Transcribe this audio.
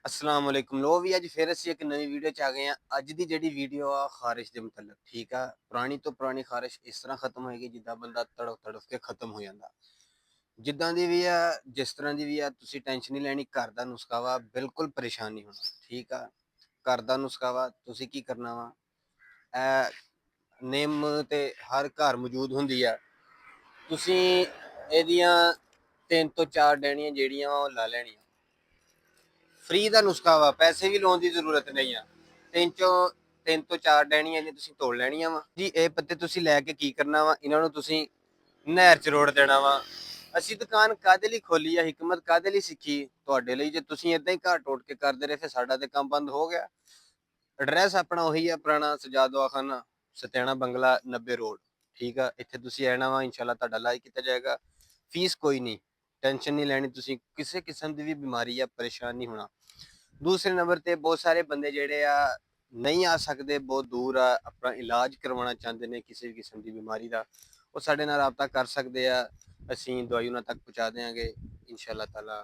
अस्सलाम वालेकुम लो भी अज फिर असी एक नवी वीडियो च आ गए हैं। अज की जी वीडियो आ खारिश के मुतलक ठीक है। पुरानी तो पुरानी खारिश इस तरह खत्म होएगी जिदा बंदा तड़फ तड़फ के खत्म हो जाता। जिदा की भी है जिस तरह की भी है तुसी टेंशन नहीं लैनी। घर का नुस्खा वा बिल्कुल परेशान नहीं होना ठीक है। घर का नुस्खा वा तुसी की करना वा निम ते हर घर मौजूद होंगी है। तुसी एदियां 3 तो 4 डैनियां जेड़ियां वा ला लैनियां। फ्री का नुस्खा वा पैसे भी लाने की जरूरत नहीं है। 3 ਤੋਂ 4 ਡੈਣੀਆਂ ਨੇ ਤੁਸੀਂ ਤੋੜ ਲੈਣੀਆਂ ਵਾ ਜੀ। ਇਹ ਪੱਤੇ ਤੁਸੀਂ ਲੈ ਕੇ ਕੀ ਕਰਨਾ ਵਾ, ਇਹਨਾਂ ਨੂੰ ਤੁਸੀਂ ਨਹਿਰ 'ਚ ਰੋੜ ਦੇਣਾ ਵਾ। ਅਸੀਂ ਦੁਕਾਨ ਕਾਹਦੇ ਲਈ ਖੋਲੀ ਆ, ਹਿਕਮਤ ਕਾਹਦੇ ਲਈ ਸਿੱਖੀ ਤੁਹਾਡੇ ਲਈ। ਜੇ ਤੁਸੀਂ ਇਦਾਂ ਹੀ ਘਰ ਟੋਟ ਕੇ ਕਰਦੇ ਰਹੇ ਫਿਰ ਸਾਡਾ ਤੇ ਕੰਮ ਬੰਦ ਹੋ ਗਿਆ। ਐਡਰੈਸ ਆਪਣਾ ਉਹੀ ਆ, ਪੁਰਾਣਾ ਸਜਾਦ ਦਵਾਖਾਨਾ, ਸਤਿਆਣਾ ਬੰਗਲਾ 90 ਰੋਡ ਠੀਕ ਆ। ਇੱਥੇ ਤੁਸੀਂ ਆਣਾ ਵਾ, ਇਨਸ਼ਾਅੱਲਾ ਤੁਹਾਡਾ ਇਲਾਜ ਕੀਤਾ ਜਾਏਗਾ। ਫੀਸ ਕੋਈ ਨਹੀਂ, ਟੈਨਸ਼ਨ नहीं लैनी। तुसी किसी किस्म की भी बीमारी आ परेशान नहीं होना। दूसरे नंबर ते बहुत सारे बंदे जेड़े आ नहीं आ सकते, बहुत दूर आ, अपना इलाज करवाना चाहते हैं किसी भी किस्म की बीमारी का, वो साडे नाल राबता कर सकते हैं। असीं दवाई उन्हां तक पहुँचा देंगे इंशाअल्लाह ताला।